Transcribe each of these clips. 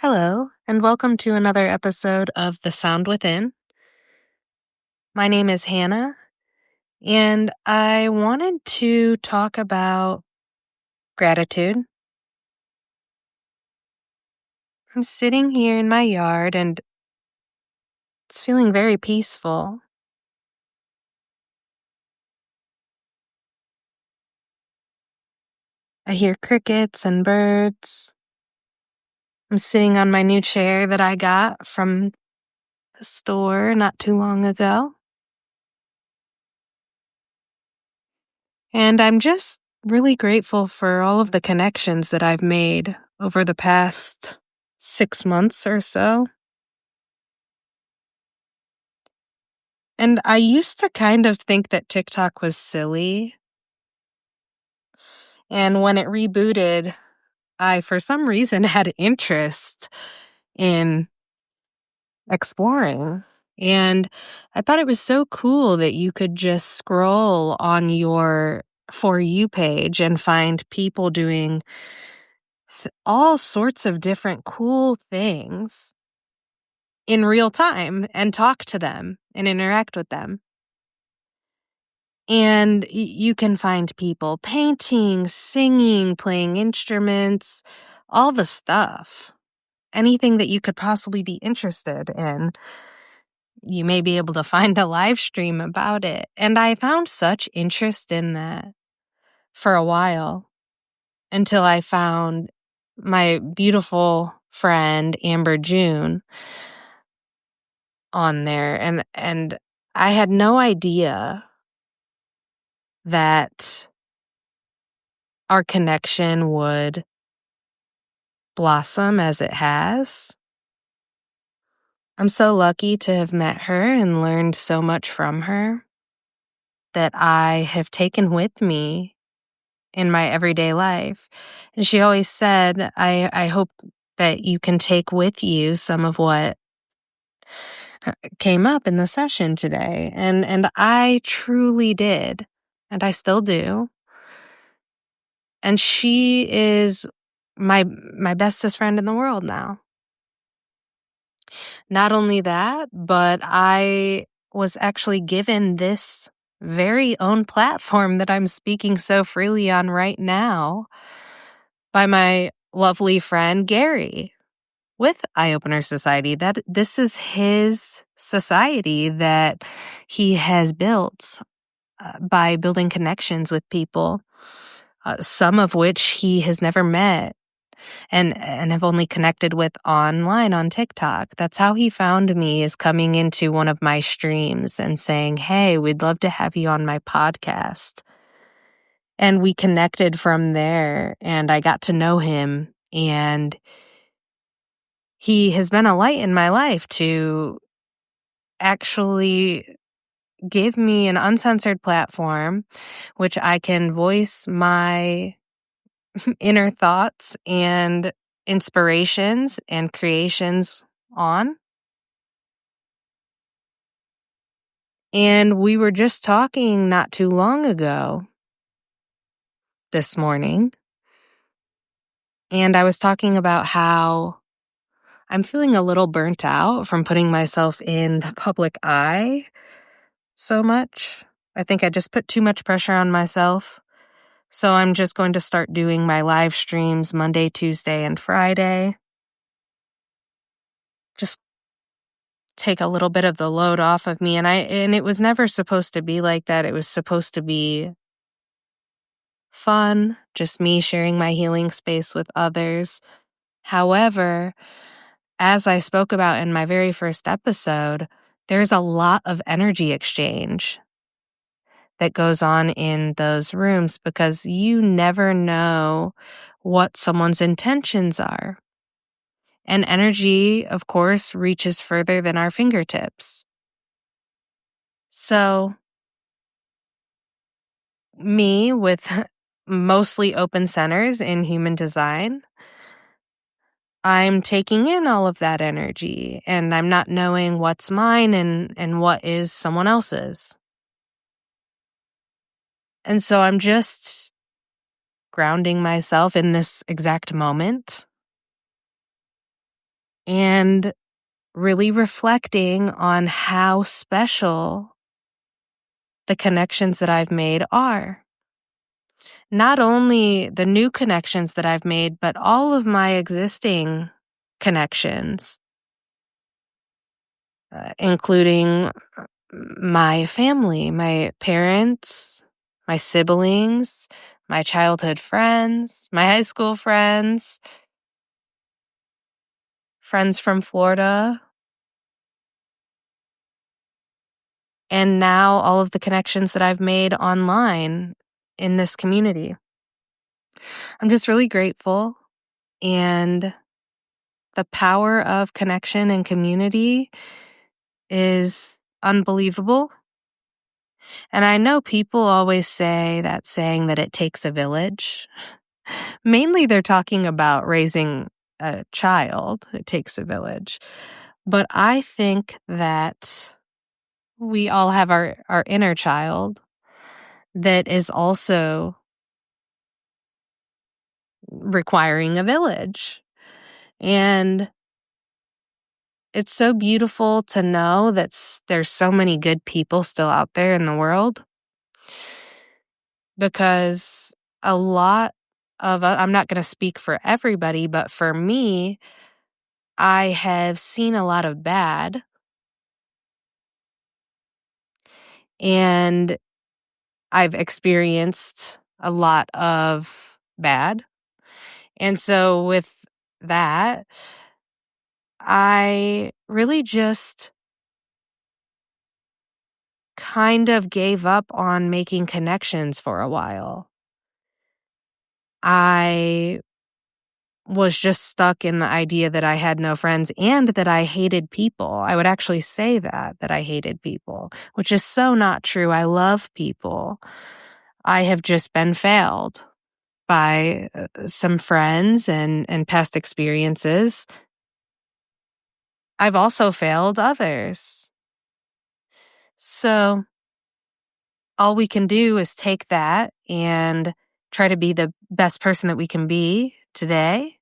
Hello, and welcome to another episode of The Sound Within. My name is Hannah, and I wanted to talk about gratitude. I'm sitting here in my yard, and it's feeling very peaceful. I hear crickets and birds. I'm sitting on my new chair that I got from the store not too long ago. And I'm just really grateful for all of the connections that I've made over the past 6 months or so. And I used to kind of think that TikTok was silly. And when it rebooted, I, for some reason, had interest in exploring. And I thought it was so cool that you could just scroll on your For You page and find people doing all sorts of different cool things in real time and talk to them and interact with them. And you can find people painting, singing, playing instruments, all the stuff. Anything that you could possibly be interested in, you may be able to find a live stream about it. And I found such interest in that for a while until I found my beautiful friend Amber June on there, and I had no idea that our connection would blossom as it has. I'm so lucky to have met her and learned so much from her that I have taken with me in my everyday life. And she always said, I hope that you can take with you some of what came up in the session today. And I truly did. And I still do. And she is my bestest friend in the world now. Not only that, but I was actually given this very own platform that I'm speaking so freely on right now by my lovely friend Gary with Eye Opener Society. That this is his society that he has built by building connections with people, some of which he has never met and have only connected with online on TikTok. That's how he found me, is coming into one of my streams and saying, "Hey, we'd love to have you on my podcast." And we connected from there, and I got to know him, and he has been a light in my life to actually give me an uncensored platform which I can voice my inner thoughts and inspirations and creations on. And we were just talking not too long ago this morning, and I was talking about how I'm feeling a little burnt out from putting myself in the public eye so much. I think I just put too much pressure on myself. So I'm just going to start doing my live streams Monday, Tuesday, and Friday. Just take a little bit of the load off of me. And it was never supposed to be like that. It was supposed to be fun, just me sharing my healing space with others. However, as I spoke about in my very first episode, there's a lot of energy exchange that goes on in those rooms because you never know what someone's intentions are. And energy, of course, reaches further than our fingertips. So, me with mostly open centers in human design, I'm taking in all of that energy and I'm not knowing what's mine and what is someone else's. And so I'm just grounding myself in this exact moment and really reflecting on how special the connections that I've made are. Not only the new connections that I've made, but all of my existing connections, including my family, my parents, my siblings, my childhood friends, my high school friends, friends from Florida, and now all of the connections that I've made online in this community. I'm just really grateful, and the power of connection and community is unbelievable. And I know people always say that saying that it takes a village. Mainly they're talking about raising a child. It takes a village. But I think that we all have our inner child that is also requiring a village. And it's so beautiful to know that there's so many good people still out there in the world, because a lot of I'm not going to speak for everybody, but for me, I have seen a lot of bad, and I've experienced a lot of bad. And so with that, I really just kind of gave up on making connections for a while. I was just stuck in the idea that I had no friends and that I hated people. I would actually say that I hated people, which is so not true. I love people. I have just been failed by some friends and past experiences. I've also failed others. So all we can do is take that and try to be the best person that we can be today.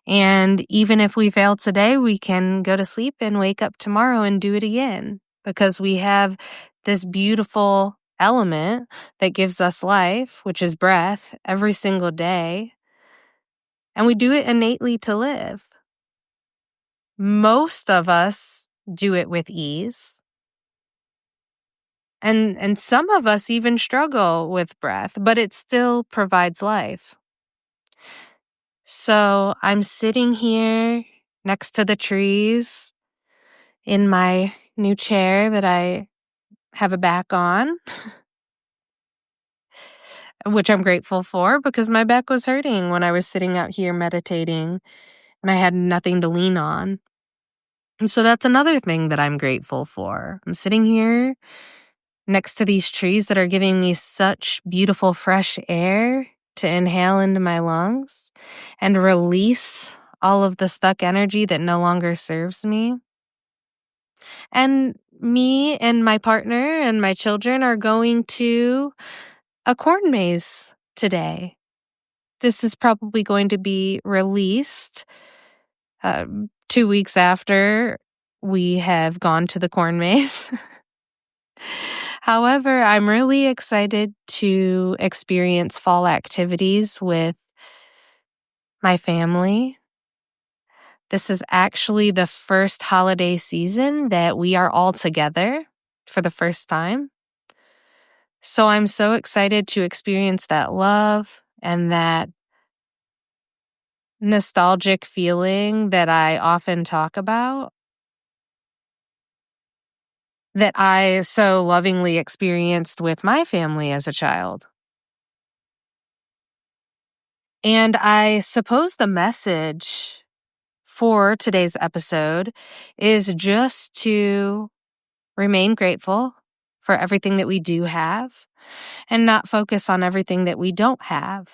And even if we fail today, we can go to sleep and wake up tomorrow and do it again, because we have this beautiful element that gives us life, which is breath, every single day. And we do it innately to live. Most of us do it with ease. And some of us even struggle with breath, but it still provides life. So I'm sitting here next to the trees in my new chair that I have a back on, which I'm grateful for because my back was hurting when I was sitting out here meditating and I had nothing to lean on. And so that's another thing that I'm grateful for. I'm sitting here next to these trees that are giving me such beautiful fresh air to inhale into my lungs and release all of the stuck energy that no longer serves me. And me and my partner and my children are going to a corn maze today. This is probably going to be released 2 weeks after we have gone to the corn maze. However, I'm really excited to experience fall activities with my family. This is actually the first holiday season that we are all together for the first time. So I'm so excited to experience that love and that nostalgic feeling that I often talk about, that I so lovingly experienced with my family as a child. And I suppose the message for today's episode is just to remain grateful for everything that we do have and not focus on everything that we don't have.